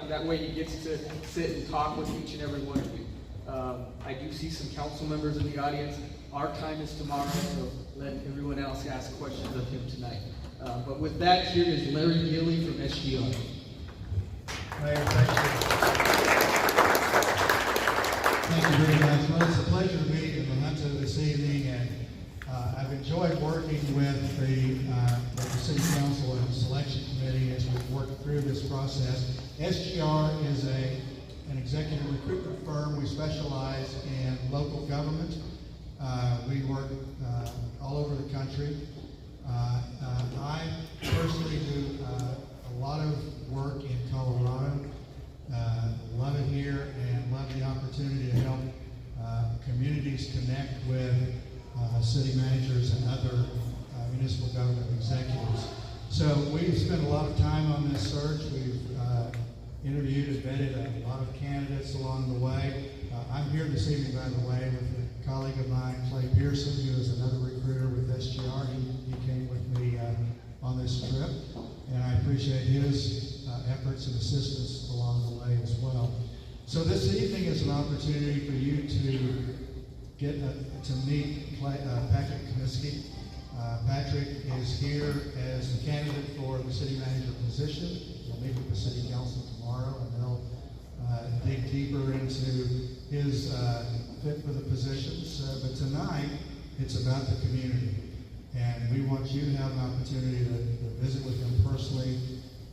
That way he gets to sit and talk with each and every one of you. I do see some council members in the audience. Our time is tomorrow, so let everyone else ask questions of him tonight. But with that, here is Larry Gilly from SGR. Mayor, thank you. Thank you very much. Well, it's a pleasure to be in the Junta this evening, and I've enjoyed working with the City Council and Selection Committee as we've worked through this process. SGR is an executive recruitment firm. We specialize in local government. We work all over the country. I personally do a lot of work in Colorado. Love it here and love the opportunity to help communities connect with city managers and other municipal government executives. So we've spent a lot of time on this search. We've interviewed and vetted a lot of candidates along the way. I'm here this evening, by the way, with a colleague of mine, Clay Pearson, who is another recruiter with SGR. He came with me on this trip, and I appreciate his efforts and assistance along the way as well. So this evening is an opportunity for you to get to meet Patrick Kaminsky. Patrick is here as the candidate for the city manager position. We'll meet with the city council tomorrow, and they'll dig deeper into his fit for the positions. But tonight, it's about the community, and we want you to have an opportunity to visit with him personally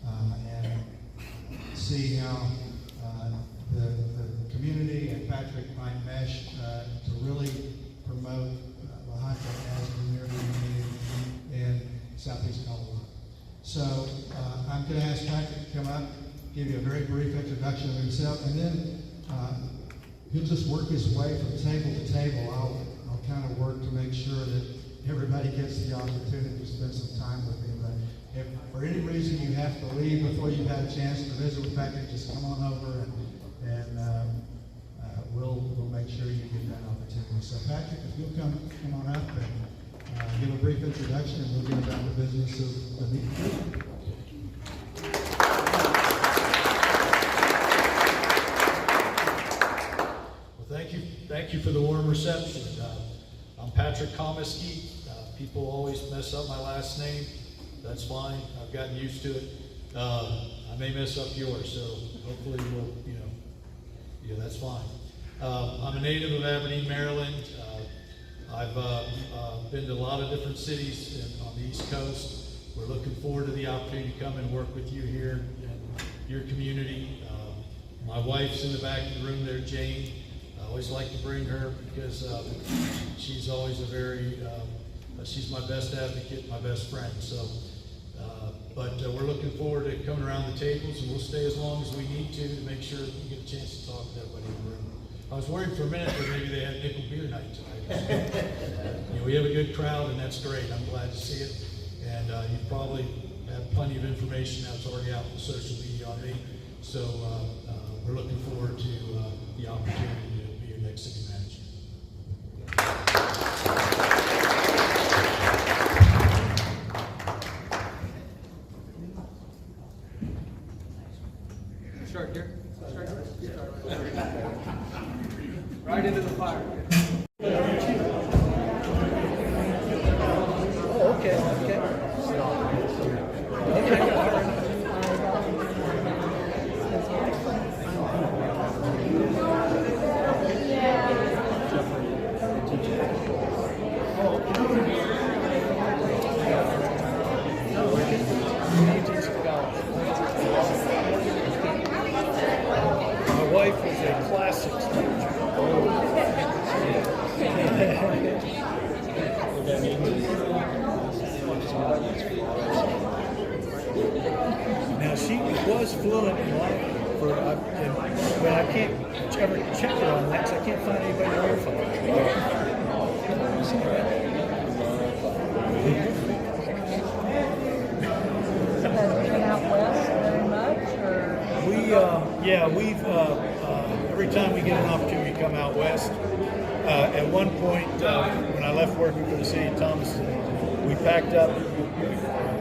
and see how the community and Patrick might mesh to really promote the Junta as a premier community in Southeast Colorado. So I'm going to ask Patrick to come up, give you a very brief introduction of himself, and then he'll just work his way from table to table. I'll kind of work to make sure that everybody gets the opportunity to spend some time with him. But if for any reason you have to leave before you've had a chance to visit with Patrick, just come on over and we'll make sure you get that opportunity. So Patrick, if you'll come on up and give a brief introduction, and we'll get about the business of the meeting. Thank you for the warm reception. I'm Patrick Kaminsky. People always mess up my last name. That's fine. I've gotten used to it. I may mess up yours, so hopefully we'll, that's fine. I'm a native of Aberdeen, Maryland. I've been to a lot of different cities on the East Coast. We're looking forward to the opportunity to come and work with you here in your community. My wife's in the back of the room there, Jane. I always like to bring her because she's always she's my best advocate, my best friend. So, but we're looking forward to coming around the tables, and we'll stay as long as we need to make sure you get a chance to talk to everybody in the room. I was worried for a minute that maybe they had nickel beer night tonight. We have a good crowd, and that's great. I'm glad to see it. And you probably have plenty of information that's already out on social media on me. So we're looking forward to the opportunity to be your next city manager. Start here. Start here. Right into the fire. Oh, okay. My wife was a classics teacher. Now she was fluent in Latin, but I can't ever check her on that because I can't find anybody to verify it. Has been out west very much. Yeah, we've every time we get an opportunity to come out west. At one point, when I left working for the city of Thomaston, we packed up,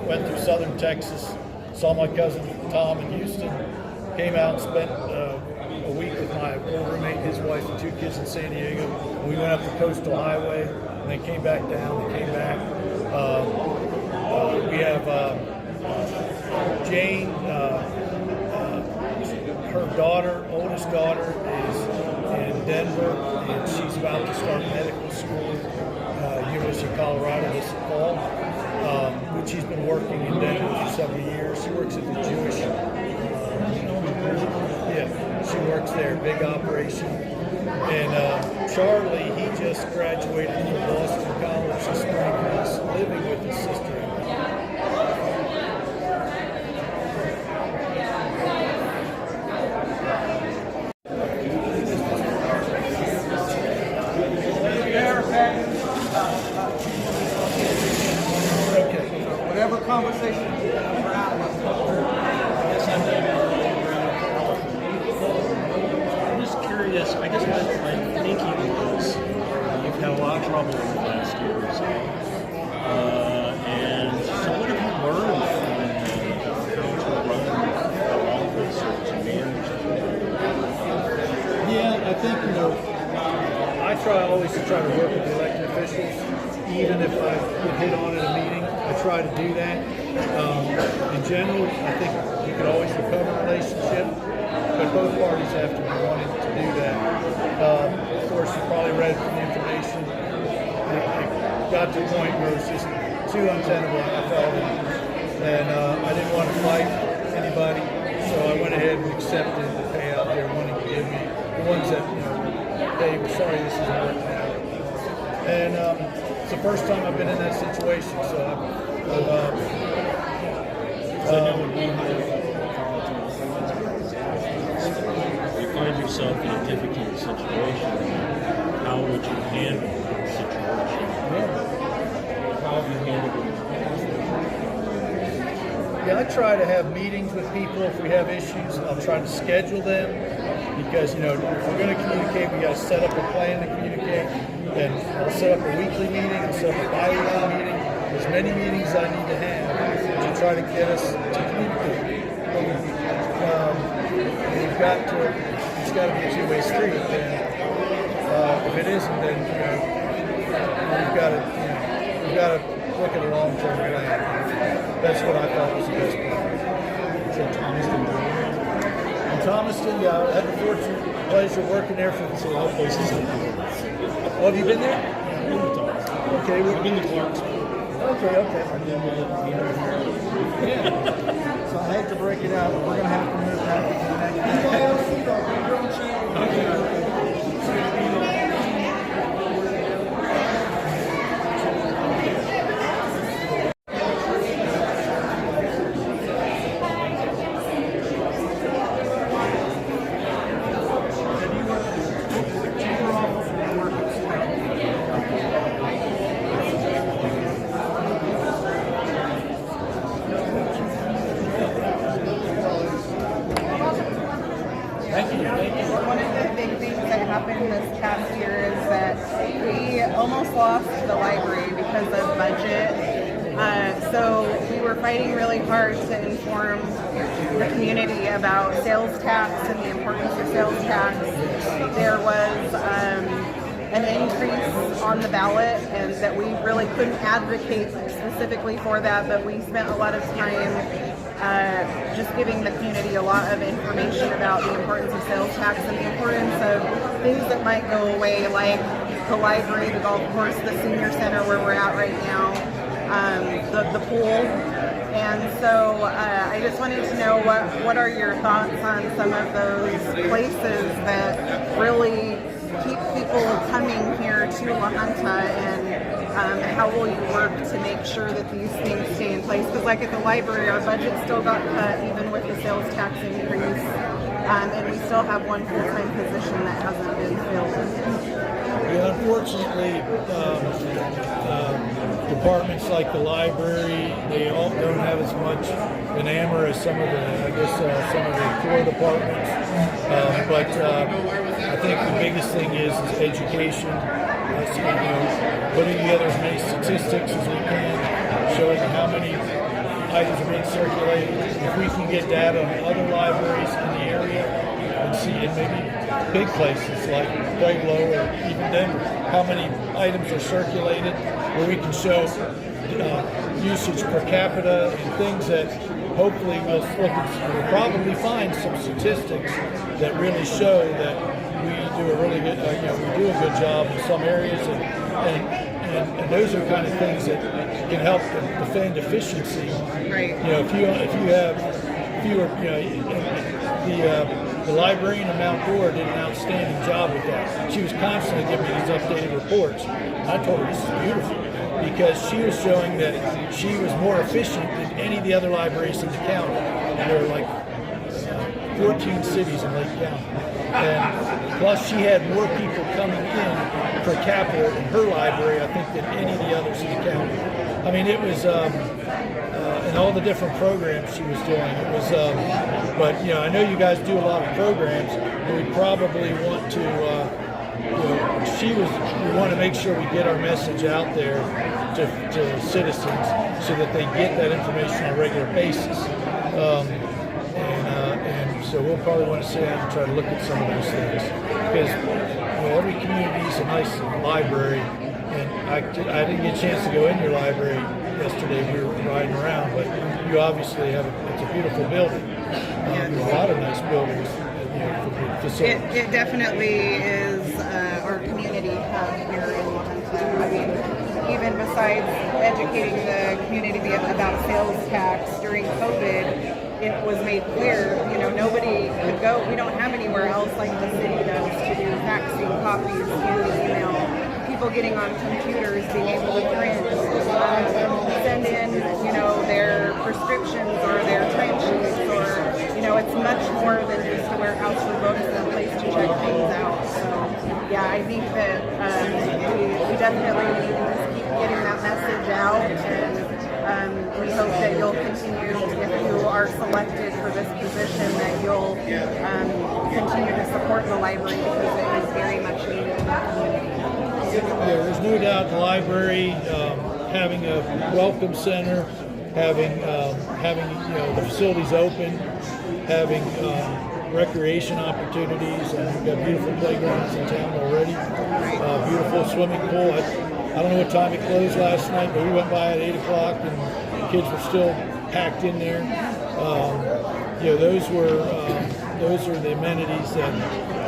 went through southern Texas, saw my cousin Tom in Houston, came out and spent a week with my old roommate, his wife, and 2 kids in San Diego. We went up the coastal highway, and then came back down, and came back. We have Jane, her daughter, oldest daughter, is in Denver, and she's about to start medical school, University of Colorado this fall. Which she's been working in Denver for several years. She works at the Jewish, she works there, big operation. And Charlie, he just graduated from Boston College this spring, and he's living with his sister. Whatever conversation we're having. I'm just curious, I guess what my thinking was, you've had a lot of trouble in the last year or so. And so what have you learned from how to run the office or to manage it? Yeah, I think, I always try to work with the elected officials, even if I get hit on at a meeting. I try to do that. In general, I think you can always recover a relationship, but both parties have to be wanting to do that. Of course, you probably read from the information. It got to the point where it was just too untenable, I felt, and I didn't want to fight anybody, so I went ahead and accepted the payout they were wanting to give me. The ones that, hey, we're sorry this isn't working out. And it's the first time I've been in that situation, so You find yourself in a difficult situation, how would you handle the situation? How have you handled it? Yeah, I try to have meetings with people. If we have issues, I'll try to schedule them because, if we're going to communicate, we got to set up a plan to communicate. And I'll set up a weekly meeting, I'll set up a bi-weekly meeting, as many meetings as I need to have to try to get us to communicate. It's got to be a two-way street. And if it isn't, then we've got to look at a long-term plan. That's what I thought was the best plan. So Thomaston, In Thomaston, I had the fortune, pleasure working there for so all places like that. Oh, have you been there? Yeah, I've been to Thomaston. Okay, I've been to Clarksville. Okay. I've been to Yeah. So I hate to break it out, but we're going to have to move back to the next. One of the big things that happened this past year is that we almost lost the library because of budget. So we were fighting really hard to inform the community about sales tax and the importance of sales tax. There was an increase on the ballot, and that we really couldn't advocate specifically for that, but we spent a lot of time just giving the community a lot of information about the importance of sales tax and the importance of things that might go away, like the library, the golf course, the senior center where we're at right now, the pool. And so I just wanted to know what are your thoughts on some of those places that really keep people coming here to La Junta, and how will you work to make sure that these things stay in place? Because like at the library, our budget still got cut even with the sales tax increase, and we still have one full-time position that hasn't been filled. Yeah, unfortunately, the departments like the library, they all don't have as much an AME as some of some of the core departments. But I think the biggest thing is education. Putting together as many statistics as we can, showing how many items are being circulated. If we can get data on other libraries in the area and see in maybe big places like Pueblo or even Denver, how many items are circulated, where we can show usage per capita and things that hopefully we'll probably find some statistics that really show that we do a really good, we do a good job in some areas, and those are kind of things that can help defend efficiency. Right. If you have fewer, the librarian of Mount Dora did an outstanding job with that. She was constantly giving me these updated reports. And I told her this is beautiful because she was showing that she was more efficient than any of the other libraries in the county. And there were like 14 cities in Lake County. And plus she had more people coming in per capita in her library, I think, than any of the others in the county. I mean, it was, and all the different programs she was doing. It was, but I know you guys do a lot of programs, but we probably want to, we want to make sure we get our message out there to citizens so that they get that information on a regular basis. And so we'll probably want to sit down and try to look at some of those things because every community is a nice library. And I didn't get a chance to go in your library yesterday. We were riding around, but you obviously have it's a beautiful building. There's a lot of nice buildings. It definitely is our community hub here in Junta. I mean, even besides educating the community about sales tax during COVID, it was made clear, nobody could go. We don't have anywhere else like the city does to do faxing, copies, scanning, email. People getting on computers, being able to print, send in, their prescriptions or their timesheets, or, it's much more than just a warehouse for books and a place to check things out. So, yeah, I think that we definitely need to just keep getting that message out, and we hope that you'll continue, if you are selected for this position, that you'll continue to support the library because it is very much needed in the community. Yeah, there's no doubt the library having a welcome center, having the facilities open, having recreation opportunities, and we've got beautiful playgrounds in town already. Beautiful swimming pool. I don't know what time it closed last night, but we went by at 8 o'clock, and the kids were still packed in there. Those are the amenities that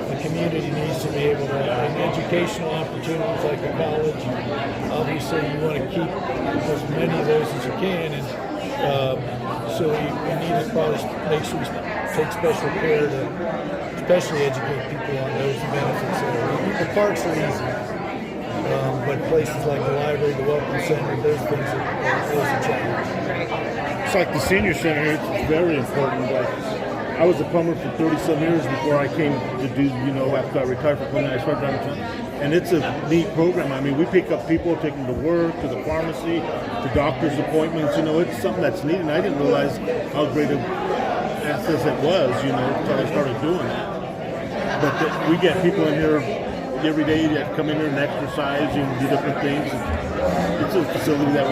the community needs to be able to, and educational opportunities like a college. Obviously, you want to keep as many of those as you can, and so we need to probably make sure we take special care to especially educate people on those benefits. The parks are easy, but places like the library, the welcome center, those things are challenging. It's like the senior center, it's very important. I was a plumber for 30-some years before I came to do, after I retired from plumbing, I started driving. And it's a neat program. I mean, we pick up people, take them to work, to the pharmacy, to doctor's appointments. It's something that's neat, and I didn't realize how great of access it was, until I started doing it. But we get people in here every day that come in here and exercise and do different things. It's a facility that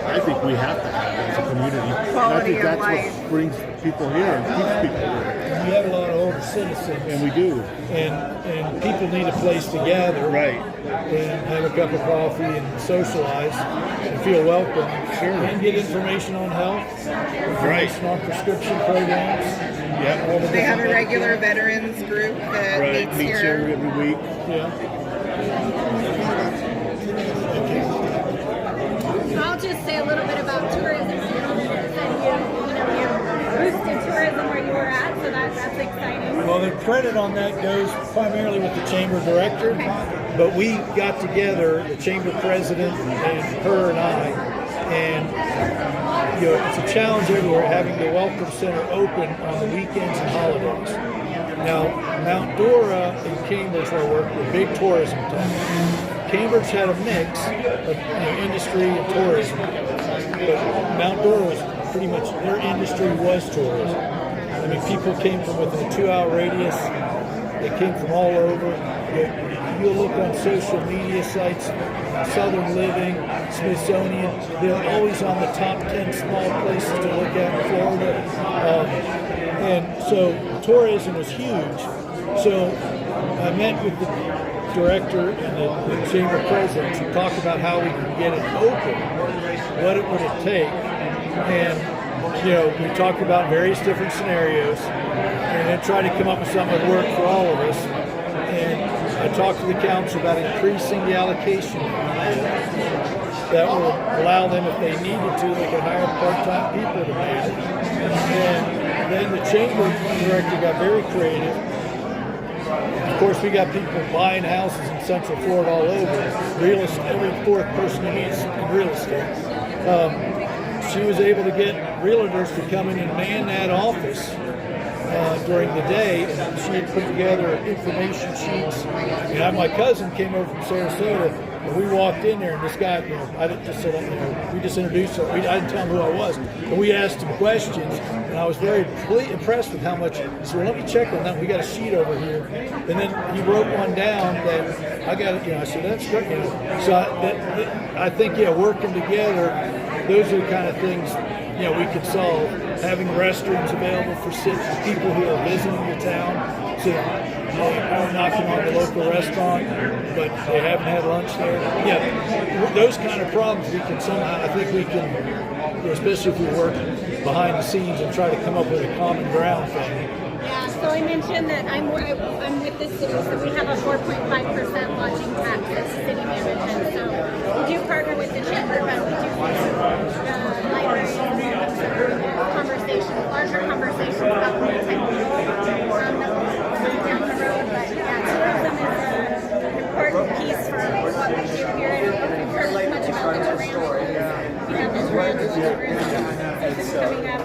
I think we have to have as a community. And I think that's what brings people here and keeps people here. We have a lot of older citizens. And we do. And people need a place to gather. Right. And have a cup of coffee and socialize and feel welcome. Sure. And get information on health. Information on prescription programs. Yeah. They have a regular veterans group that meets here every week. Yeah. I'll just say a little bit about tourism. You boosted tourism where you were at, so that's exciting. Well, the credit on that goes primarily with the chamber director, but we got together, the chamber president and her and I, and it's a challenge everywhere having the welcome center open on the weekends and holidays. Now, Mount Dora and Cambridge, where I work, are big tourism towns. Cambridge had a mix of industry and tourism, but Mount Dora was pretty much, their industry was tourism. I mean, people came from within a 2-hour radius. They came from all over. You look on social media sites, Southern Living, Smithsonian, they're always on the top 10 small places to look at in Florida. And so tourism was huge. So I met with the director and the chamber president to talk about how we could get it open, what it would take. And we talked about various different scenarios and then tried to come up with something that worked for all of us. And I talked to the council about increasing the allocation that would allow them, if they needed to, they could hire part-time people to manage it. And then the chamber director got very creative. Of course, we got people buying houses in Central Florida all over. Real estate, every fourth person you meet is in real estate. She was able to get realtors to come in and man that office during the day, and she had put together information sheets. And my cousin came over from Sarasota, and we walked in there, and this guy, I didn't just sit up there. We just introduced him. I didn't tell him who I was, and we asked him questions, and I was very impressed with how much. He said, "Well, let me check on that. We got a sheet over here," and then he wrote one down that I got. I said, "That's great." So I think, working together, those are the kind of things we could solve. Having restrooms available for people who are visiting the town, so they're knocking on the local restaurant, but they haven't had lunch there. Those kind of problems we can somehow. I think we can, especially if we work behind the scenes and try to come up with a common ground thing. Yeah, so I mentioned that I'm with the city, so we have a 4.5% lodging tax as city management. So we do partner with the chamber, but we do libraries larger conversations about the type of down the road. But tourism is an important piece for what we do here. And we've heard much about the tarantulas. We have the tarantula tourism season coming up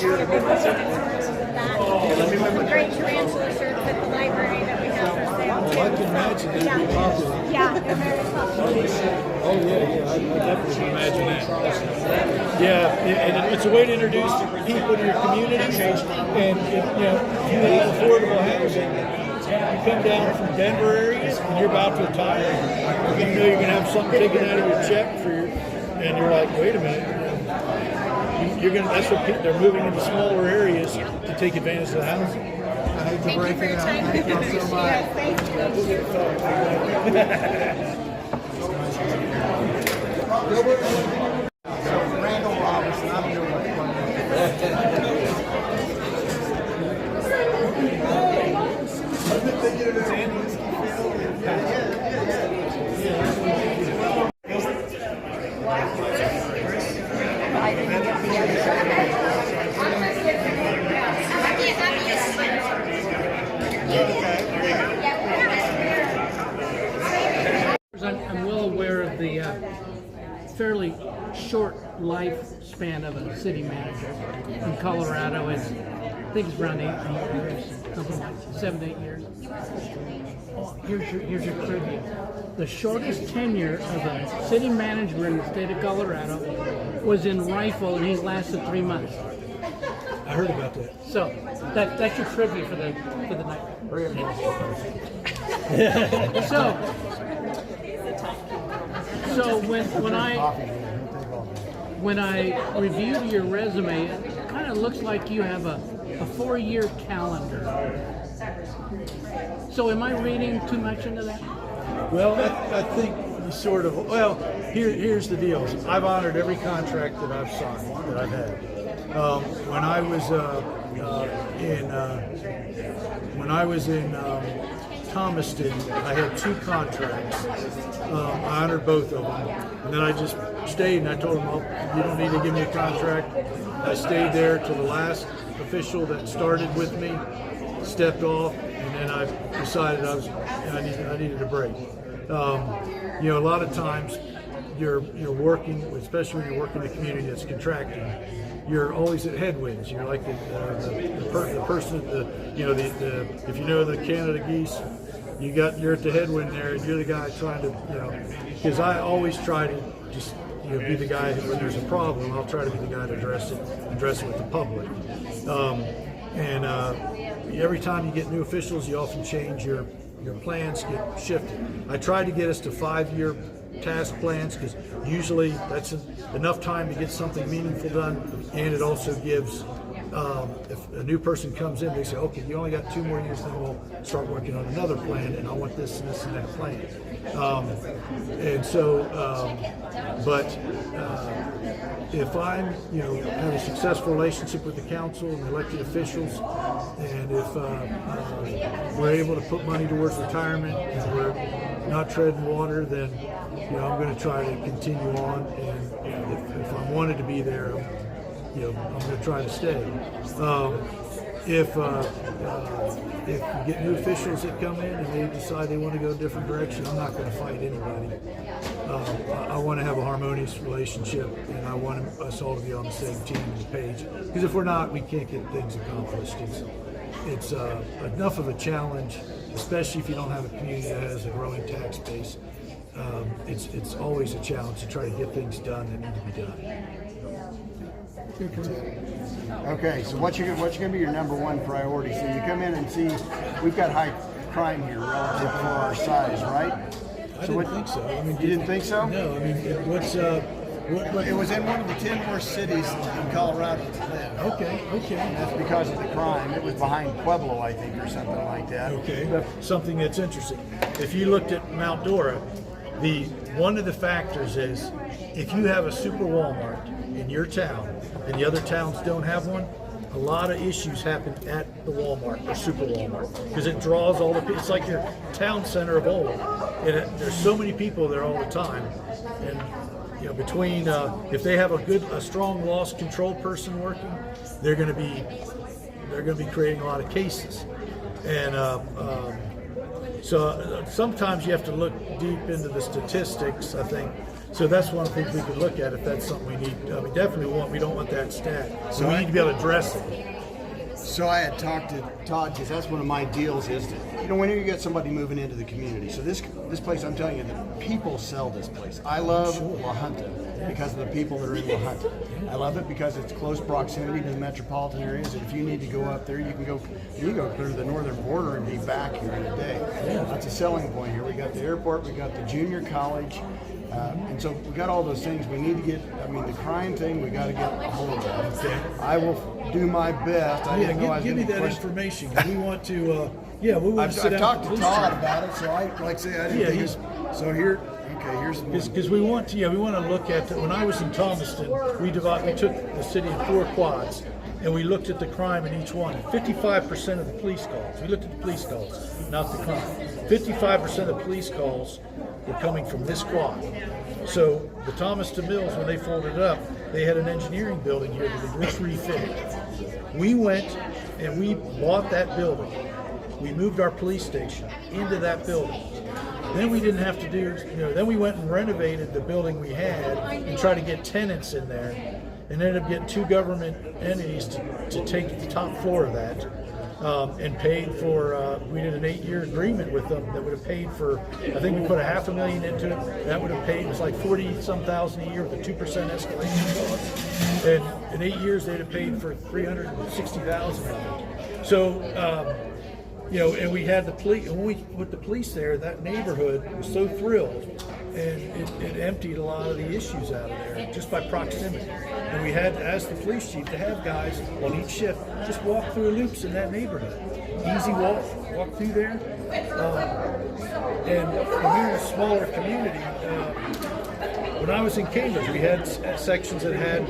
here in the next couple months. Great tarantula shirts at the library that we have for sale. I can imagine they'd be popular. Yeah, they're very popular. Oh yeah, I definitely can imagine that. And it's a way to introduce people to your community. And if you have affordable housing, you come down from Denver area and you're about to retire, you know you're going to have something taken out of your check and you're like, wait a minute. That's what they're moving into smaller areas to take advantage of the housing. Thank you for your time. Thank you all so much. Yes, Randall Robinson, I'm your I'm well aware of the fairly short lifespan of a city manager. In Colorado, I think it's around 8 years, something like 7 to 8 years. Oh, here's your trivia. The shortest tenure of a city manager in the state of Colorado was in Rifle, and he lasted 3 months. I heard about that. So that's your trivia for the night. So when I reviewed your resume, it kind of looks like you have a 4-year calendar. So am I reading too much into that? Well, I think you sort of. Well, here's the deal. I've honored every contract that I've signed, that I've had. When I was in Thomaston, I had 2 contracts. I honored both of them, and then I just stayed. And I told them, "Well, you don't need to give me a contract." I stayed there till the last official that started with me stepped off, and then I decided I needed a break. A lot of times you're working, especially when you're working in a community that's contracting, you're always at headwinds. You're like the person, if you know the Canada geese, you're at the headwind there, and you're the guy trying to, because I always try to just, be the guy who, when there's a problem, I'll try to be the guy to address it with the public. Every time you get new officials, you often change your plans, get shifted. I try to get us to 5-year task plans, because usually that's enough time to get something meaningful done, and it also gives, if a new person comes in, they say, okay, you only got 2 more years, then we'll start working on another plan, and I want this and this and that plan. If I'm, have a successful relationship with the council and elected officials, and if we're able to put money towards retirement and we're not treading water, then I'm going to try to continue on. And if I wanted to be there, I'm going to try to stay. If you get new officials that come in and they decide they want to go a different direction, I'm not going to fight anybody. I want to have a harmonious relationship, and I want us all to be on the same team and page. Because if we're not, we can't get things accomplished. It's enough of a challenge, especially if you don't have a community that has a growing tax base. It's always a challenge to try to get things done that need to be done. Okay, so what's going to be your number one priority? So you come in and see we've got high crime here relative for our size, right? I didn't think so. I mean, you didn't think so? No. I mean, it was in one of the 10 worst cities in Colorado to live. Okay. And that's because of the crime. It was behind Pueblo, I think, or something like that. Okay. Something that's interesting. If you looked at Mount Dora, one of the factors is if you have a super Walmart in your town and the other towns don't have one, a lot of issues happen at the Walmart or super Walmart, because it draws all the people. It's like your town center of old, and there's so many people there all the time. And between if they have a strong loss control person working, they're going to be creating a lot of cases. And so sometimes you have to look deep into the statistics, I think. So that's one thing we could look at if that's something we need. We don't want that stat. So we need to be able to address it. So I had talked to Todd, because that's one of my deals is, whenever you get somebody moving into the community. So this place, I'm telling you, the people sell this place. I love La Junta because of the people that are in La Junta. I love it because it's close proximity to the metropolitan areas. And if you need to go up there, you can go clear to the northern border and be back here in a day. That's a selling point here. We got the airport, we got the junior college. And so we got all those things. We need to get, the crime thing, we got to get a hold of. Okay. I will do my best. Give me that information. We want to, I've talked to Todd about it, so I didn't think so here, here's the because we want to look at that. When I was in Thomaston, we took the city in 4 quads, and we looked at the crime in each one. 55% of the police calls, we looked at the police calls, not the crime. 55% of the police calls were coming from this quad. So the Thomaston Mills, when they folded it up, they had an engineering building here that was refitted. We went and we bought that building. We moved our police station into that building. Then we didn't have to do, then we went and renovated the building we had and tried to get tenants in there, and ended up getting 2 government entities to take the top floor of that. And paid for, we did an 8-year agreement with them that would have paid for, I think we put $500,000 into it. That would have paid, it was like 40-some thousand a year with a 2% escalation clause. And in 8 years, they'd have paid for $360,000 of it. So, and we had the police, and when we put the police there, that neighborhood was so thrilled, and it emptied a lot of the issues out of there just by proximity. And we had to ask the police chief to have guys on each shift just walk through loops in that neighborhood. Easy walk through there. And we're in a smaller community. When I was in Cambridge, we had sections that had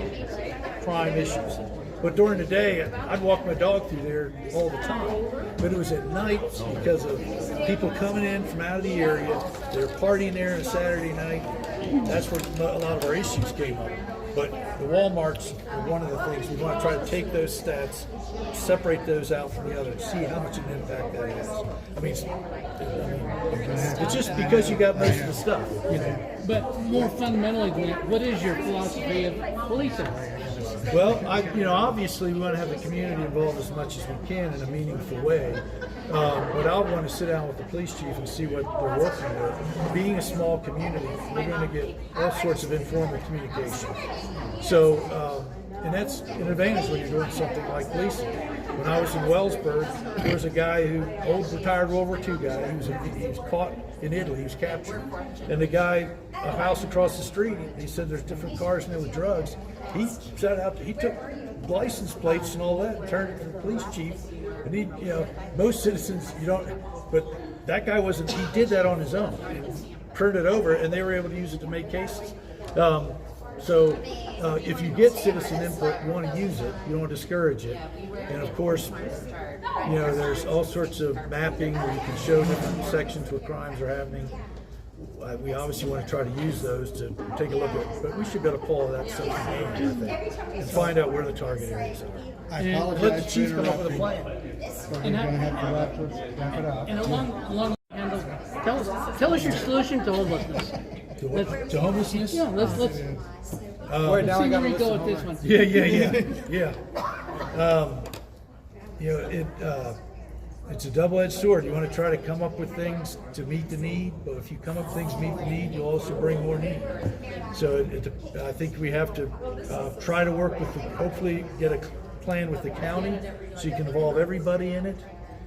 crime issues. But during the day, I'd walk my dog through there all the time. But it was at night because of people coming in from out of the area. They were partying there on a Saturday night. That's where a lot of our issues came up. But the Walmarts are one of the things. We want to try to take those stats, separate those out from the others, see how much of an impact that has. It's just because you got most of the stuff, But more fundamentally than that, what is your philosophy of policing? Well, obviously we want to have the community involved as much as we can in a meaningful way. But I want to sit down with the police chief and see what they're working with. Being a small community, we're going to get all sorts of informal communication. So, and that's an advantage when you're doing something like policing. When I was in Wellsburg, there was a guy old retired World War II guy. He was caught in Italy. He was captured, and the guy, a house across the street, he said there's different cars in there with drugs. He set out. He took license plates and all that, and turned it to the police chief. And most citizens but that guy wasn't. He did that on his own. He turned it over, and they were able to use it to make cases. So if you get citizen input, you want to use it. You don't want to discourage it. And of course, there's all sorts of mapping where you can show different sections where crimes are happening. We obviously want to try to use those to take a look at, but we should be able to pull all that stuff together, I think, and find out where the target areas are. I And apologize let the chief for come up with a interrupting. plan. So we're going to have to wrap it up. And along handle, tell us your solution to homelessness. To homelessness? Yeah, let's Wait, now see I got where to we go listen. with this one. Yeah. It's a double-edged sword. You want to try to come up with things to meet the need, but if you come up with things to meet the need, you'll also bring more need. So I think we have to try to work with, hopefully get a plan with the county so you can involve everybody in it,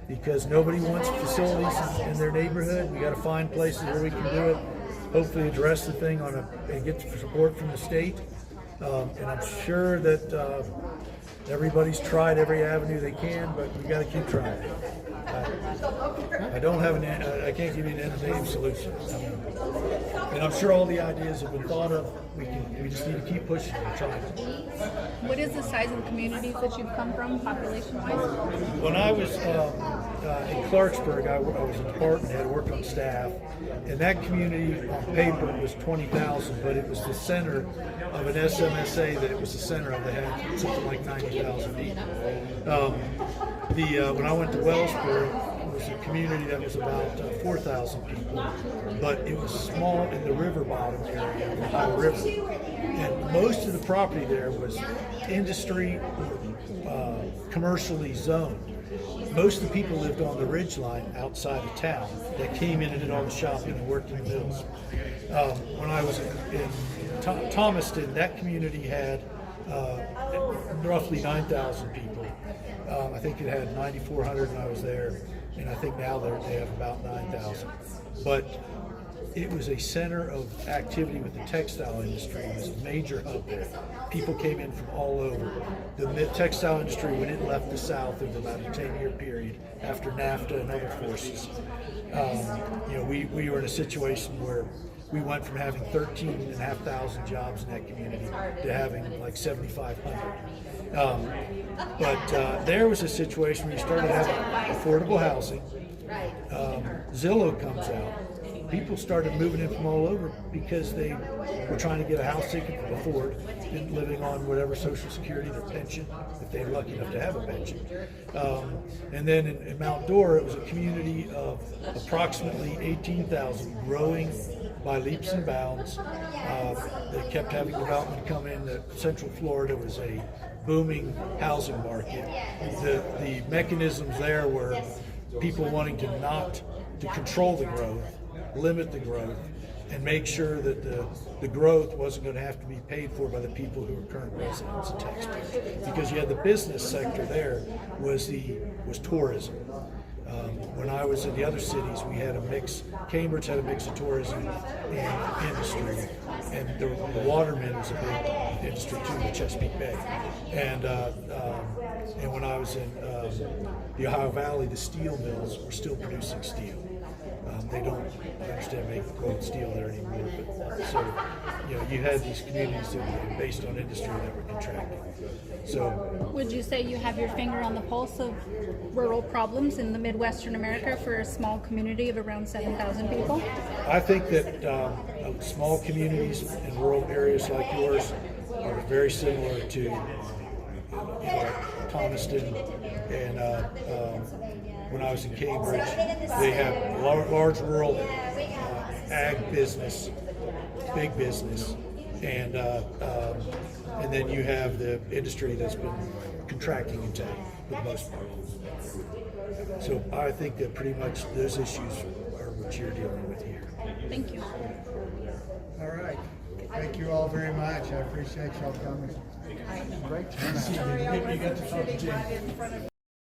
because nobody wants facilities in their neighborhood. We got to find places where we can do it. Hopefully address the thing and get support from the state. And I'm sure that everybody's tried every avenue they can, but we got to keep trying. I don't have I can't give you an end-to-end solution. And I'm sure all the ideas have been thought of. We just need to keep pushing and trying. What is the size of the communities that you've come from, population-wise? When I was in Clarksburg, I was a department head, worked on staff, and that community on paper was 20,000, but it was the center of an SMSA that it was the center of. They had something like 90,000 people. When I went to Wellsburg, it was a community that was about 4,000 people, but it was small in the river bottom area of the Ohio River. And most of the property there was industry, commercially zoned. Most of the people lived on the ridge line outside of town that came in and did all the shopping and worked in the mills. When I was in Thomaston, that community had roughly 9,000 people. I think it had 9,400 when I was there, and I think now they have about 9,000. But it was a center of activity with the textile industry. It was a major hub there. People came in from all over. The textile industry, when it left the South in about a 10-year period after NAFTA and other forces, we were in a situation where we went from having 13,500 jobs in that community to having like 7,500. But there was a situation where you started having affordable housing. Zillow comes out. People started moving in from all over because they were trying to get a house they could afford and living on whatever Social Security, their pension, if they were lucky enough to have a pension. And then in Mount Dora, it was a community of approximately 18,000, growing by leaps and bounds. They kept having development come in. Central Florida was a booming housing market. The mechanisms there were people wanting to control the growth, limit the growth, and make sure that the growth wasn't going to have to be paid for by the people who are current residents and taxpayers. Because you had the business sector there was tourism. When I was in the other cities, we had a mix. Cambridge had a mix of tourism and industry, and the watermen was a big industry too, the Chesapeake Bay. And when I was in the Ohio Valley, the steel mills were still producing steel. They don't understand making cold steel there anymore. But so, you had these communities that were based on industry that were contracting. So, Would you say you have your finger on the pulse of rural problems in the Midwestern America for a small community of around 7,000 people? I think that small communities in rural areas like yours are very similar to Thomaston and when I was in Cambridge. They have large rural ag business, big business, And then you have the industry that's been contracting in town for the most part. So I think that pretty much those issues are what you're dealing with here. Thank you. All right. Thank you all very much. I appreciate y'all coming. Great turnout. Sorry, I wasn't sitting right in front of